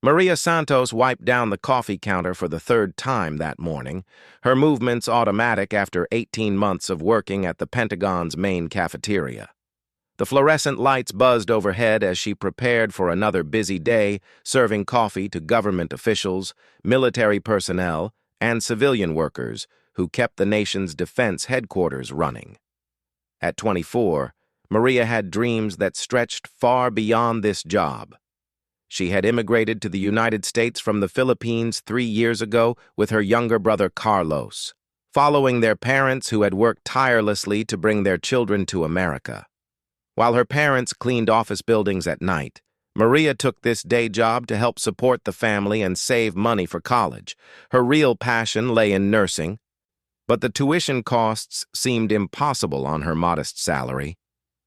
Maria Santos wiped down the coffee counter for the third time that morning, her movements automatic after 18 months of working at the Pentagon's main cafeteria. The fluorescent lights buzzed overhead as she prepared for another busy day, serving coffee to government officials, military personnel, and civilian workers who kept the nation's defense headquarters running. At 24, Maria had dreams that stretched far beyond this job. She had immigrated to the United States from the Philippines 3 years ago with her younger brother Carlos, following their parents who had worked tirelessly to bring their children to America. While her parents cleaned office buildings at night, Maria took this day job to help support the family and save money for college. Her real passion lay in nursing, but the tuition costs seemed impossible on her modest salary.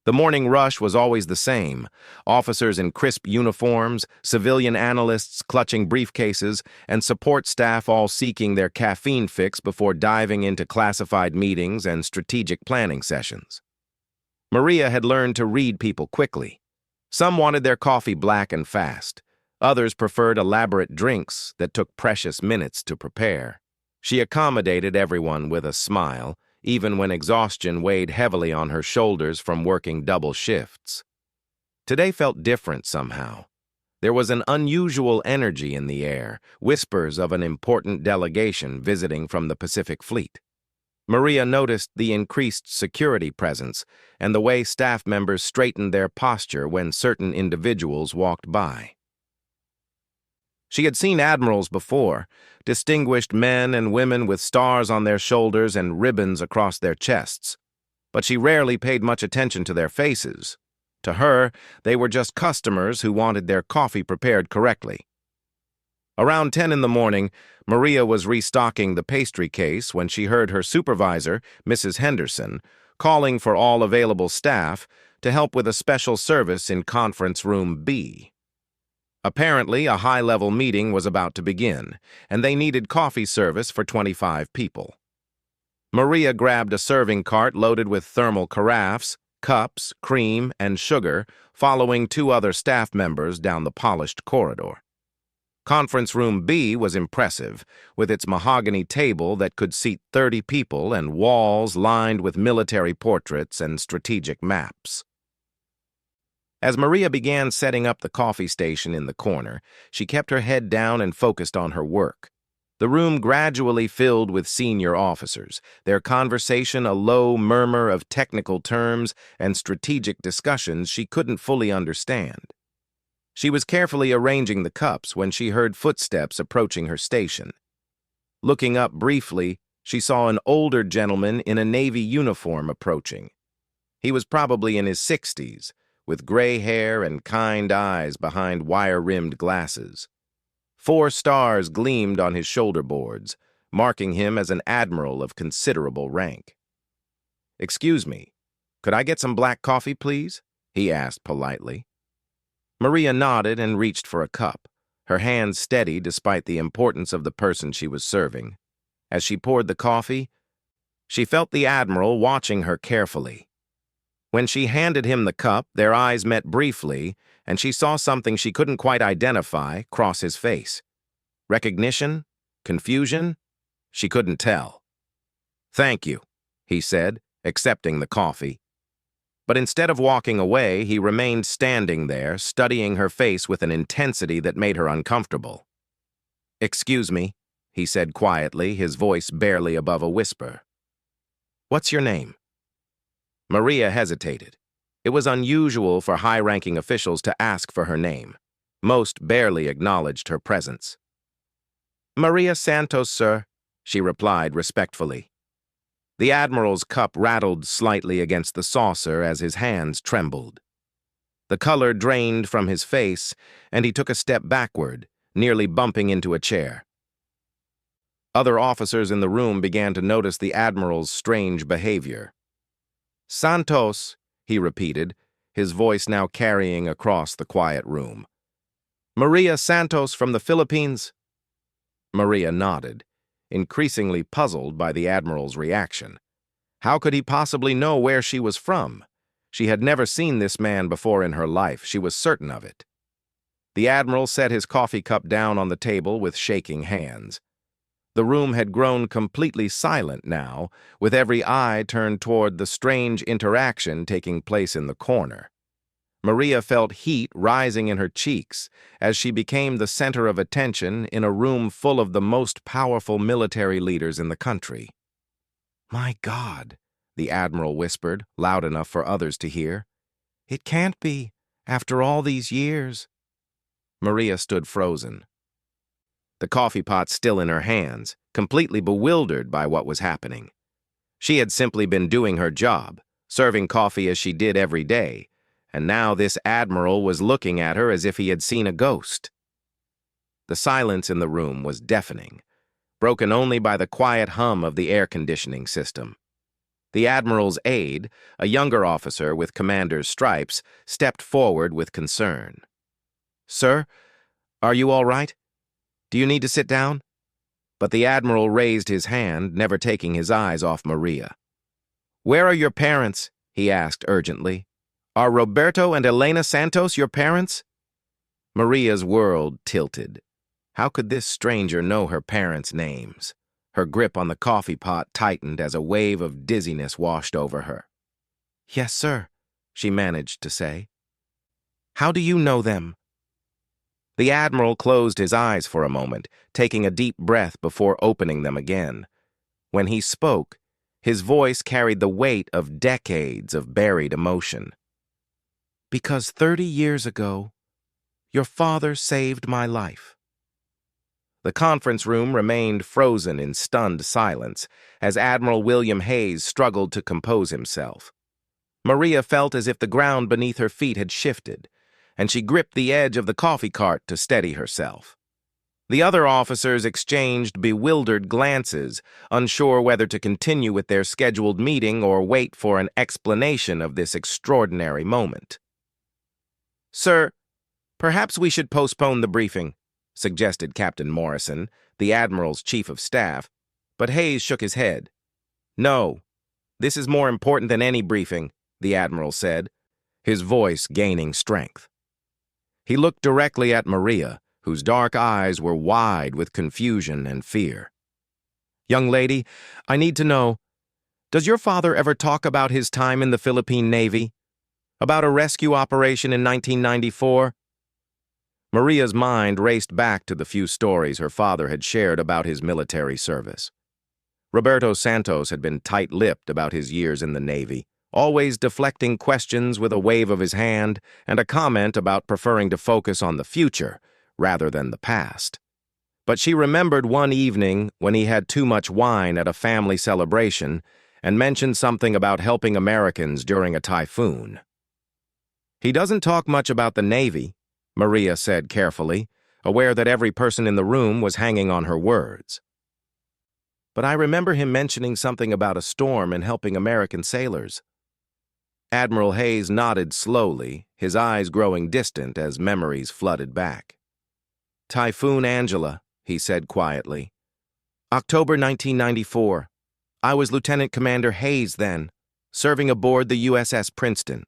The morning rush was always the same: officers in crisp uniforms, civilian analysts clutching briefcases, and support staff all seeking their caffeine fix before diving into classified meetings and strategic planning sessions. Maria had learned to read people quickly. Some wanted their coffee black and fast. Others preferred elaborate drinks that took precious minutes to prepare. She accommodated everyone with a smile, even when exhaustion weighed heavily on her shoulders from working double shifts. Today felt different somehow. There was an unusual energy in the air, whispers of an important delegation visiting from the Pacific Fleet. Maria noticed the increased security presence and the way staff members straightened their posture when certain individuals walked by. She had seen admirals before, distinguished men and women with stars on their shoulders and ribbons across their chests, but she rarely paid much attention to their faces. To her, they were just customers who wanted their coffee prepared correctly. Around 10 in the morning, Maria was restocking the pastry case when she heard her supervisor, Mrs. Henderson, calling for all available staff to help with a special service in Conference Room B. Apparently, a high-level meeting was about to begin, and they needed coffee service for 25 people. Maria grabbed a serving cart loaded with thermal carafes, cups, cream, and sugar, following 2 other staff members down the polished corridor. Conference Room B was impressive, with its mahogany table that could seat 30 people and walls lined with military portraits and strategic maps. As Maria began setting up the coffee station in the corner, she kept her head down and focused on her work. The room gradually filled with senior officers, their conversation a low murmur of technical terms and strategic discussions she couldn't fully understand. She was carefully arranging the cups when she heard footsteps approaching her station. Looking up briefly, she saw an older gentleman in a Navy uniform approaching. He was probably in his 60s, with gray hair and kind eyes behind wire-rimmed glasses. 4 stars gleamed on his shoulder boards, marking him as an admiral of considerable rank. "Excuse me, could I get some black coffee, please?" he asked politely. Maria nodded and reached for a cup, her hands steady despite the importance of the person she was serving. As she poured the coffee, she felt the Admiral watching her carefully. When she handed him the cup, their eyes met briefly, and she saw something she couldn't quite identify cross his face. Recognition? Confusion? She couldn't tell. "Thank you," he said, accepting the coffee. But instead of walking away, he remained standing there, studying her face with an intensity that made her uncomfortable. "Excuse me," he said quietly, his voice barely above a whisper. "What's your name?" Maria hesitated. It was unusual for high-ranking officials to ask for her name. Most barely acknowledged her presence. "Maria Santos, sir," she replied respectfully. The Admiral's cup rattled slightly against the saucer as his hands trembled. The color drained from his face, and he took a step backward, nearly bumping into a chair. Other officers in the room began to notice the Admiral's strange behavior. "Santos," he repeated, his voice now carrying across the quiet room. "Maria Santos from the Philippines?" Maria nodded, increasingly puzzled by the Admiral's reaction. How could he possibly know where she was from? She had never seen this man before in her life, she was certain of it. The Admiral set his coffee cup down on the table with shaking hands. The room had grown completely silent now, with every eye turned toward the strange interaction taking place in the corner. Maria felt heat rising in her cheeks as she became the center of attention in a room full of the most powerful military leaders in the country. "My God," the Admiral whispered, loud enough for others to hear. "It can't be, after all these years." Maria stood frozen, the coffee pot still in her hands, completely bewildered by what was happening. She had simply been doing her job, serving coffee as she did every day, and now this Admiral was looking at her as if he had seen a ghost. The silence in the room was deafening, broken only by the quiet hum of the air conditioning system. The Admiral's aide, a younger officer with commander's stripes, stepped forward with concern. "Sir, are you all right? Do you need to sit down?" But the Admiral raised his hand, never taking his eyes off Maria. "Where are your parents?" he asked urgently. "Are Roberto and Elena Santos your parents?" Maria's world tilted. How could this stranger know her parents' names? Her grip on the coffee pot tightened as a wave of dizziness washed over her. "Yes, sir," she managed to say. "How do you know them?" The Admiral closed his eyes for a moment, taking a deep breath before opening them again. When he spoke, his voice carried the weight of decades of buried emotion. "Because 30 years ago, your father saved my life." The conference room remained frozen in stunned silence as Admiral William Hayes struggled to compose himself. Maria felt as if the ground beneath her feet had shifted, and she gripped the edge of the coffee cart to steady herself. The other officers exchanged bewildered glances, unsure whether to continue with their scheduled meeting or wait for an explanation of this extraordinary moment. "Sir, perhaps we should postpone the briefing," suggested Captain Morrison, the Admiral's chief of staff, but Hayes shook his head. "No, this is more important than any briefing," the Admiral said, his voice gaining strength. He looked directly at Maria, whose dark eyes were wide with confusion and fear. "Young lady, I need to know, does your father ever talk about his time in the Philippine Navy? About a rescue operation in 1994? Maria's mind raced back to the few stories her father had shared about his military service. Roberto Santos had been tight-lipped about his years in the Navy, always deflecting questions with a wave of his hand and a comment about preferring to focus on the future rather than the past. But she remembered one evening when he had too much wine at a family celebration and mentioned something about helping Americans during a typhoon. "He doesn't talk much about the Navy," Maria said carefully, aware that every person in the room was hanging on her words. "But I remember him mentioning something about a storm and helping American sailors." Admiral Hayes nodded slowly, his eyes growing distant as memories flooded back. "Typhoon Angela," he said quietly. "October 1994. I was Lieutenant Commander Hayes then, serving aboard the USS Princeton.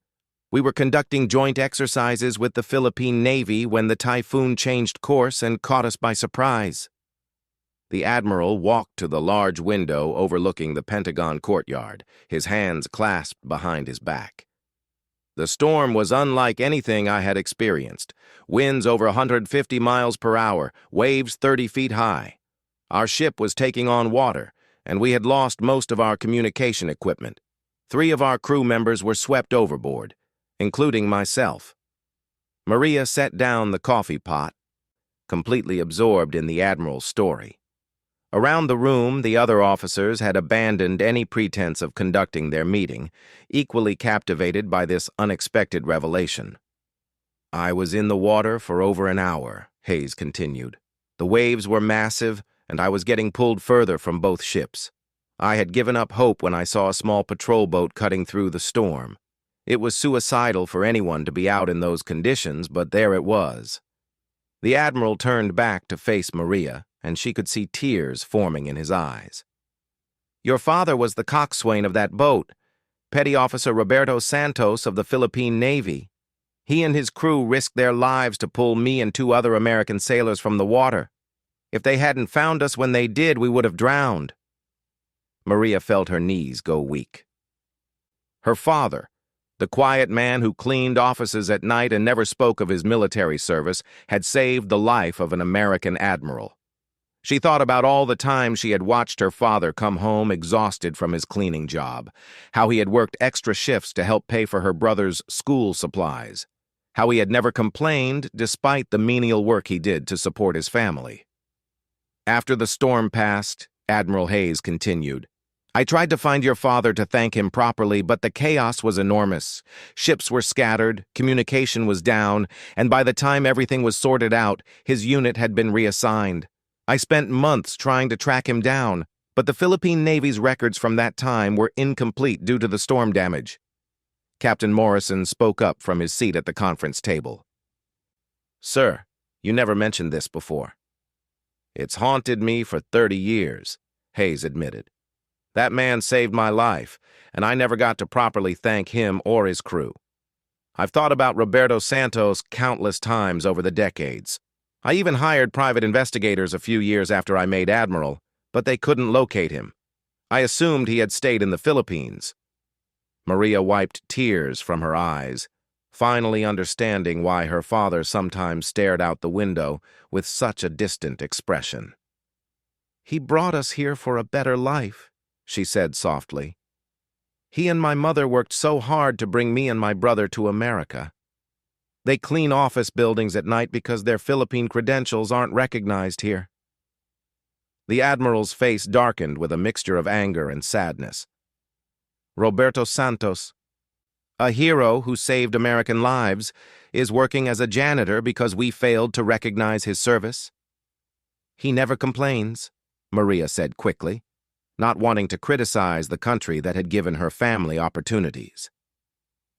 We were conducting joint exercises with the Philippine Navy when the typhoon changed course and caught us by surprise." The Admiral walked to the large window overlooking the Pentagon courtyard, his hands clasped behind his back. "The storm was unlike anything I had experienced. Winds over 150 miles per hour, waves 30 feet high. Our ship was taking on water, and we had lost most of our communication equipment. 3 of our crew members were swept overboard, including myself." Maria set down the coffee pot, completely absorbed in the Admiral's story. Around the room, the other officers had abandoned any pretense of conducting their meeting, equally captivated by this unexpected revelation. "I was in the water for over an hour," Hayes continued. "The waves were massive, and I was getting pulled further from both ships. I had given up hope when I saw a small patrol boat cutting through the storm. It was suicidal for anyone to be out in those conditions, but there it was." The Admiral turned back to face Maria, and she could see tears forming in his eyes. "Your father was the coxswain of that boat, Petty Officer Roberto Santos of the Philippine Navy." He and his crew risked their lives to pull me and 2 other American sailors from the water. If they hadn't found us when they did, we would have drowned." Maria felt her knees go weak. Her father, the quiet man who cleaned offices at night and never spoke of his military service, had saved the life of an American admiral. She thought about all the times she had watched her father come home exhausted from his cleaning job, how he had worked extra shifts to help pay for her brother's school supplies, how he had never complained despite the menial work he did to support his family. After the storm passed, Admiral Hayes continued, "I tried to find your father to thank him properly, but the chaos was enormous. Ships were scattered, communication was down, and by the time everything was sorted out, his unit had been reassigned. I spent months trying to track him down, but the Philippine Navy's records from that time were incomplete due to the storm damage." Captain Morrison spoke up from his seat at the conference table. "Sir, you never mentioned this before." "It's haunted me for 30 years, Hayes admitted. "That man saved my life, and I never got to properly thank him or his crew. I've thought about Roberto Santos countless times over the decades. I even hired private investigators a few years after I made Admiral, but they couldn't locate him. I assumed he had stayed in the Philippines." Maria wiped tears from her eyes, finally understanding why her father sometimes stared out the window with such a distant expression. "He brought us here for a better life," she said softly. "He and my mother worked so hard to bring me and my brother to America. They clean office buildings at night because their Philippine credentials aren't recognized here." The Admiral's face darkened with a mixture of anger and sadness. "Roberto Santos, a hero who saved American lives, is working as a janitor because we failed to recognize his service." "He never complains," Maria said quickly, not wanting to criticize the country that had given her family opportunities.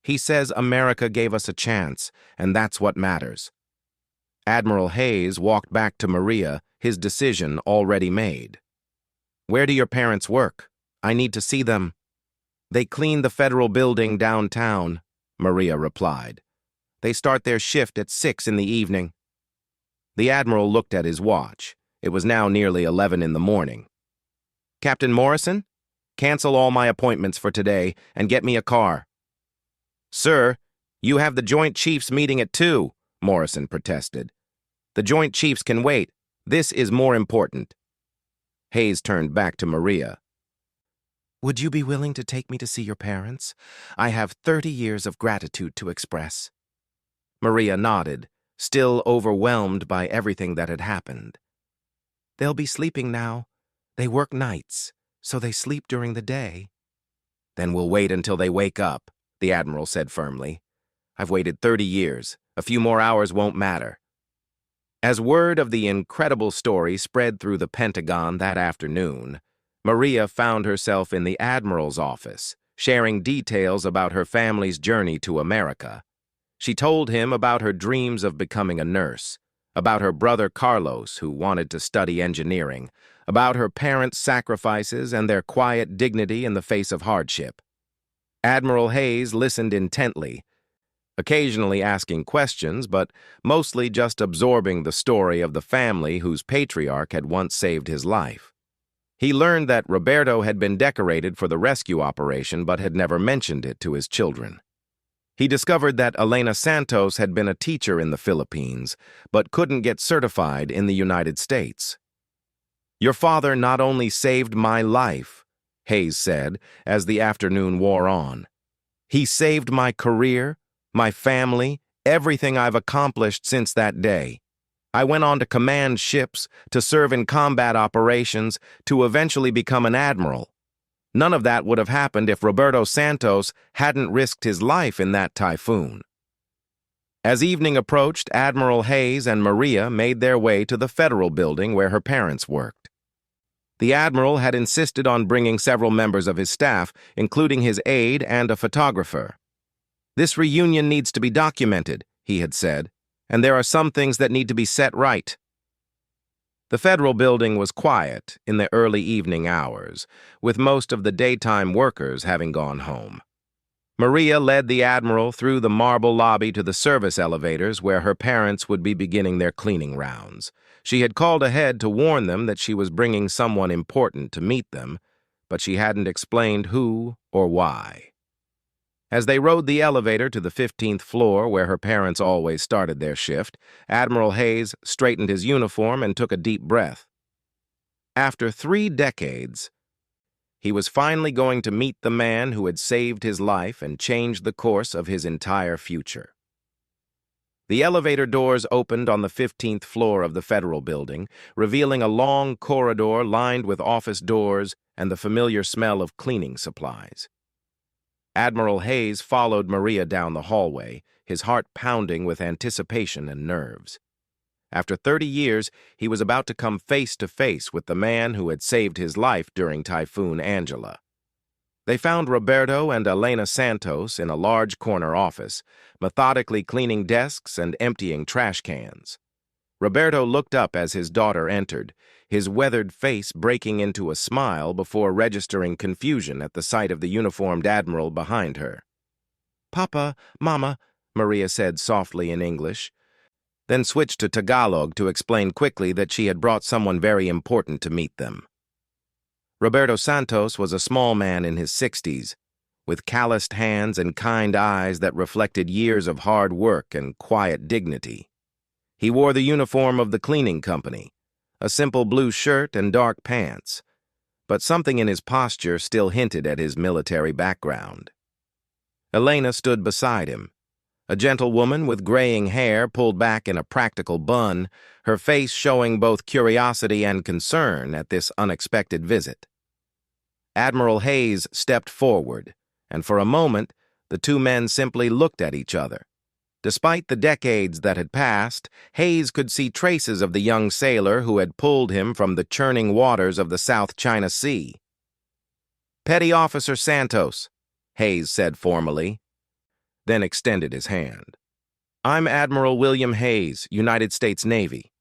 "He says America gave us a chance, and that's what matters." Admiral Hayes walked back to Maria, his decision already made. "Where do your parents work? I need to see them." "They clean the federal building downtown," Maria replied. "They start their shift at 6 in the evening." The Admiral looked at his watch. It was now nearly 11 in the morning. "Captain Morrison, cancel all my appointments for today and get me a car." "Sir, you have the Joint Chiefs meeting at 2, Morrison protested. "The Joint Chiefs can wait. This is more important." Hayes turned back to Maria. "Would you be willing to take me to see your parents? I have 30 years of gratitude to express." Maria nodded, still overwhelmed by everything that had happened. "They'll be sleeping now. They work nights, so they sleep during the day." "Then we'll wait until they wake up," the Admiral said firmly. "I've waited 30 years. A few more hours won't matter." As word of the incredible story spread through the Pentagon that afternoon, Maria found herself in the Admiral's office, sharing details about her family's journey to America. She told him about her dreams of becoming a nurse, about her brother Carlos, who wanted to study engineering, about her parents' sacrifices and their quiet dignity in the face of hardship. Admiral Hayes listened intently, occasionally asking questions, but mostly just absorbing the story of the family whose patriarch had once saved his life. He learned that Roberto had been decorated for the rescue operation but had never mentioned it to his children. He discovered that Elena Santos had been a teacher in the Philippines, but couldn't get certified in the United States. "Your father not only saved my life," Hayes said as the afternoon wore on. "He saved my career, my family, everything I've accomplished since that day. I went on to command ships, to serve in combat operations, to eventually become an admiral. None of that would have happened if Roberto Santos hadn't risked his life in that typhoon." As evening approached, Admiral Hayes and Maria made their way to the federal building where her parents worked. The Admiral had insisted on bringing several members of his staff, including his aide and a photographer. "This reunion needs to be documented," he had said, "and there are some things that need to be set right." The federal building was quiet in the early evening hours, with most of the daytime workers having gone home. Maria led the Admiral through the marble lobby to the service elevators where her parents would be beginning their cleaning rounds. She had called ahead to warn them that she was bringing someone important to meet them, but she hadn't explained who or why. As they rode the elevator to the 15th floor where her parents always started their shift, Admiral Hayes straightened his uniform and took a deep breath. After 3 decades, he was finally going to meet the man who had saved his life and changed the course of his entire future. The elevator doors opened on the 15th floor of the Federal Building, revealing a long corridor lined with office doors and the familiar smell of cleaning supplies. Admiral Hayes followed Maria down the hallway, his heart pounding with anticipation and nerves. After 30 years, he was about to come face to face with the man who had saved his life during Typhoon Angela. They found Roberto and Elena Santos in a large corner office, methodically cleaning desks and emptying trash cans. Roberto looked up as his daughter entered, his weathered face breaking into a smile before registering confusion at the sight of the uniformed Admiral behind her. "Papa, Mama," Maria said softly in English, then switched to Tagalog to explain quickly that she had brought someone very important to meet them. Roberto Santos was a small man in his 60s, with calloused hands and kind eyes that reflected years of hard work and quiet dignity. He wore the uniform of the cleaning company, a simple blue shirt and dark pants, but something in his posture still hinted at his military background. Elena stood beside him, a gentle woman with graying hair pulled back in a practical bun, her face showing both curiosity and concern at this unexpected visit. Admiral Hayes stepped forward, and for a moment, the two men simply looked at each other. Despite the decades that had passed, Hayes could see traces of the young sailor who had pulled him from the churning waters of the South China Sea. "Petty Officer Santos," Hayes said formally, then extended his hand. "I'm Admiral William Hayes, United States Navy."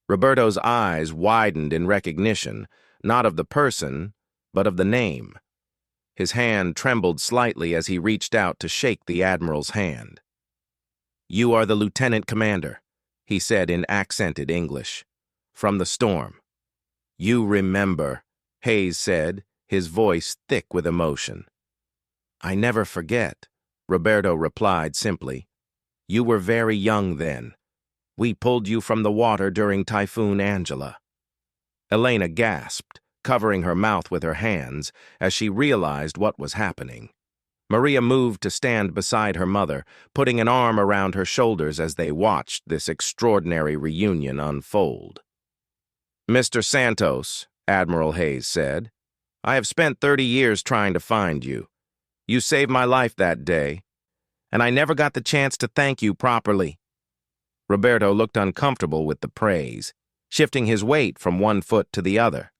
Roberto's eyes widened in recognition, not of the person, but of the name. His hand trembled slightly as he reached out to shake the Admiral's hand. "You are the Lieutenant Commander," he said in accented English, "from the storm." "You remember," Hayes said, his voice thick with emotion. "I never forget," Roberto replied simply. "You were very young then. We pulled you from the water during Typhoon Angela." Elena gasped, covering her mouth with her hands as she realized what was happening. Maria moved to stand beside her mother, putting an arm around her shoulders as they watched this extraordinary reunion unfold. "Mr. Santos," Admiral Hayes said, "I have spent 30 years trying to find you. You saved my life that day, and I never got the chance to thank you properly." Roberto looked uncomfortable with the praise, shifting his weight from one foot to the other.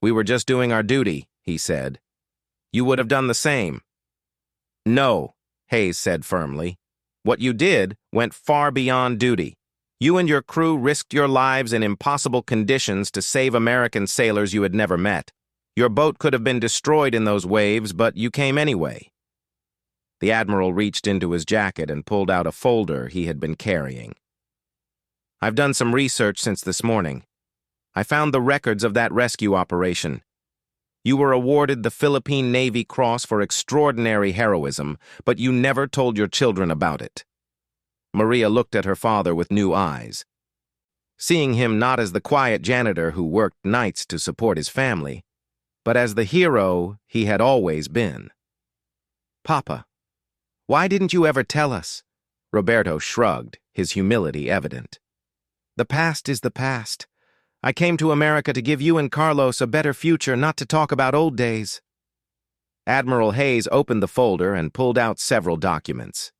"We were just doing our duty," he said. "You would have done the same." "No," Hayes said firmly. "What you did went far beyond duty. You and your crew risked your lives in impossible conditions to save American sailors you had never met. Your boat could have been destroyed in those waves, but you came anyway." The Admiral reached into his jacket and pulled out a folder he had been carrying. "I've done some research since this morning. I found the records of that rescue operation. You were awarded the Philippine Navy Cross for extraordinary heroism, but you never told your children about it." Maria looked at her father with new eyes. Seeing him not as the quiet janitor who worked nights to support his family, but as the hero he had always been. "Papa, why didn't you ever tell us?" Roberto shrugged, his humility evident. "The past is the past. I came to America to give you and Carlos a better future, not to talk about old days." Admiral Hayes opened the folder and pulled out several documents.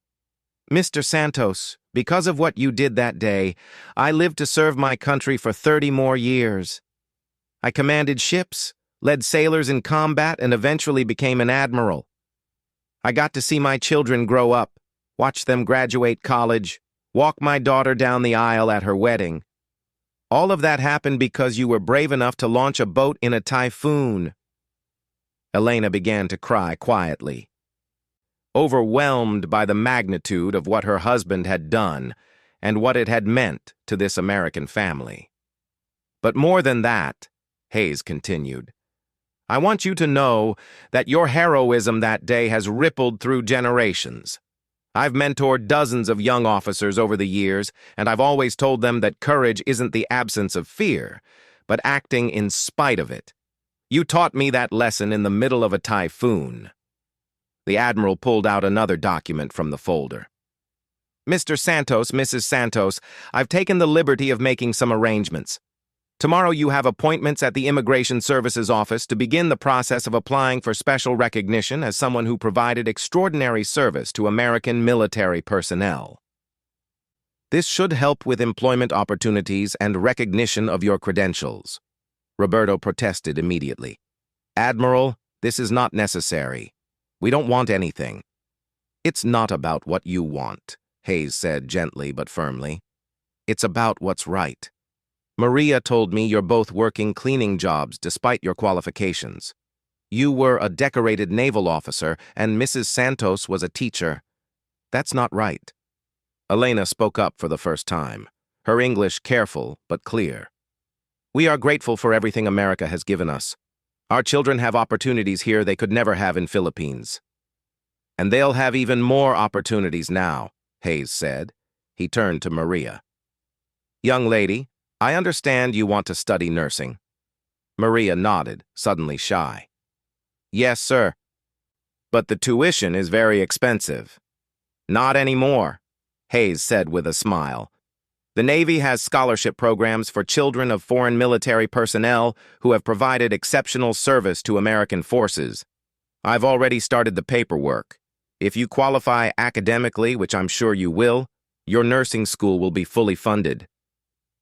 "Mr. Santos, because of what you did that day, I lived to serve my country for 30 more years. I commanded ships, led sailors in combat, and eventually became an admiral. I got to see my children grow up, watch them graduate college, walk my daughter down the aisle at her wedding. All of that happened because you were brave enough to launch a boat in a typhoon." Elena began to cry quietly. overwhelmed by the magnitude of what her husband had done and what it had meant to this American family. But more than that, Hayes continued, I want you to know that your heroism that day has rippled through generations. I've mentored dozens of young officers over the years, and I've always told them that courage isn't the absence of fear, but acting in spite of it. You taught me that lesson in the middle of a typhoon. The Admiral pulled out another document from the folder. Mr. Santos, Mrs. Santos, I've taken the liberty of making some arrangements. Tomorrow you have appointments at the Immigration Services Office to begin the process of applying for special recognition as someone who provided extraordinary service to American military personnel. This should help with employment opportunities and recognition of your credentials. Roberto protested immediately. Admiral, this is not necessary. We don't want anything. It's not about what you want, Hayes said gently but firmly. It's about what's right. Maria told me you're both working cleaning jobs despite your qualifications. You were a decorated naval officer and Mrs. Santos was a teacher. That's not right. Elena spoke up for the first time, her English careful but clear. We are grateful for everything America has given us. Our children have opportunities here they could never have in Philippines. And they'll have even more opportunities now, Hayes said. He turned to Maria. Young lady, I understand you want to study nursing. Maria nodded, suddenly shy. Yes, sir. But the tuition is very expensive. Not anymore, Hayes said with a smile. The Navy has scholarship programs for children of foreign military personnel who have provided exceptional service to American forces. I've already started the paperwork. If you qualify academically, which I'm sure you will, your nursing school will be fully funded.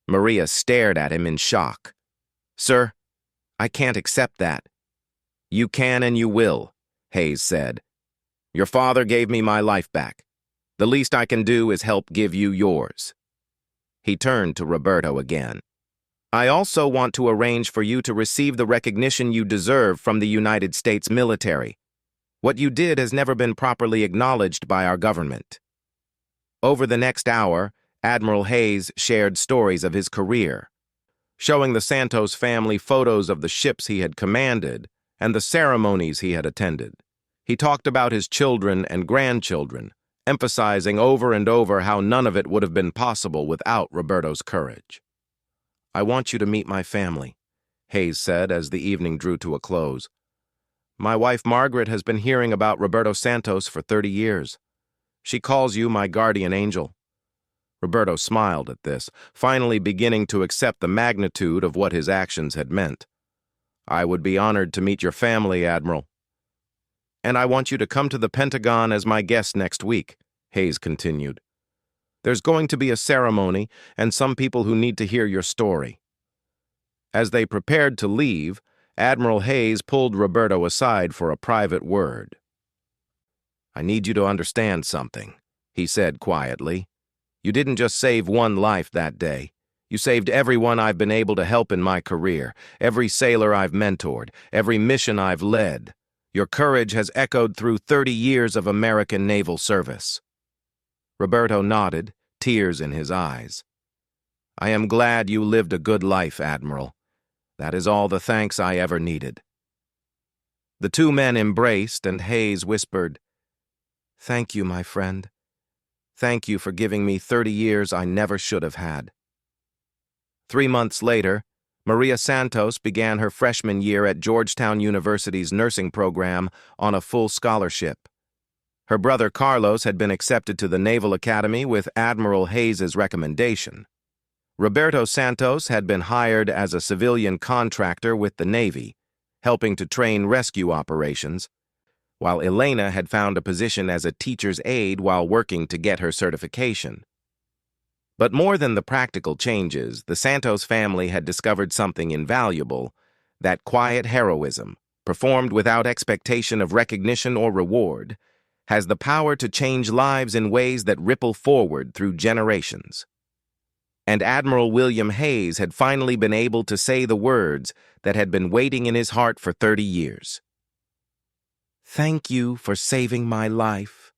Maria stared at him in shock. Sir, I can't accept that. You can and you will, Hayes said. Your father gave me my life back. The least I can do is help give you yours. He turned to Roberto again. I also want to arrange for you to receive the recognition you deserve from the United States military. What you did has never been properly acknowledged by our government. Over the next hour, Admiral Hayes shared stories of his career, showing the Santos family photos of the ships he had commanded and the ceremonies he had attended. He talked about his children and grandchildren, emphasizing over and over how none of it would have been possible without Roberto's courage. I want you to meet my family, Hayes said as the evening drew to a close. My wife Margaret has been hearing about Roberto Santos for 30 years. She calls you my guardian angel. Roberto smiled at this, finally beginning to accept the magnitude of what his actions had meant. I would be honored to meet your family, Admiral. And I want you to come to the Pentagon as my guest next week, Hayes continued. There's going to be a ceremony and some people who need to hear your story. As they prepared to leave, Admiral Hayes pulled Roberto aside for a private word. I need you to understand something, he said quietly. You didn't just save one life that day. You saved everyone I've been able to help in my career, every sailor I've mentored, every mission I've led. Your courage has echoed through 30 years of American naval service. Roberto nodded, tears in his eyes. I am glad you lived a good life, Admiral. That is all the thanks I ever needed. The two men embraced, and Hayes whispered, Thank you, my friend. Thank you for giving me 30 years I never should have had. 3 months later, Maria Santos began her freshman year at Georgetown University's nursing program on a full scholarship. Her brother Carlos had been accepted to the Naval Academy with Admiral Hayes's recommendation. Roberto Santos had been hired as a civilian contractor with the Navy, helping to train rescue operations, while Elena had found a position as a teacher's aide while working to get her certification. But more than the practical changes, the Santos family had discovered something invaluable, that quiet heroism, performed without expectation of recognition or reward, has the power to change lives in ways that ripple forward through generations. And Admiral William Hayes had finally been able to say the words that had been waiting in his heart for 30 years. Thank you for saving my life.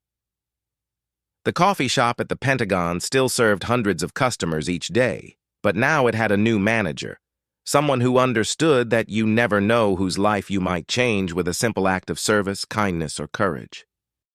The coffee shop at the Pentagon still served hundreds of customers each day, but now it had a new manager, someone who understood that you never know whose life you might change with a simple act of service, kindness, or courage.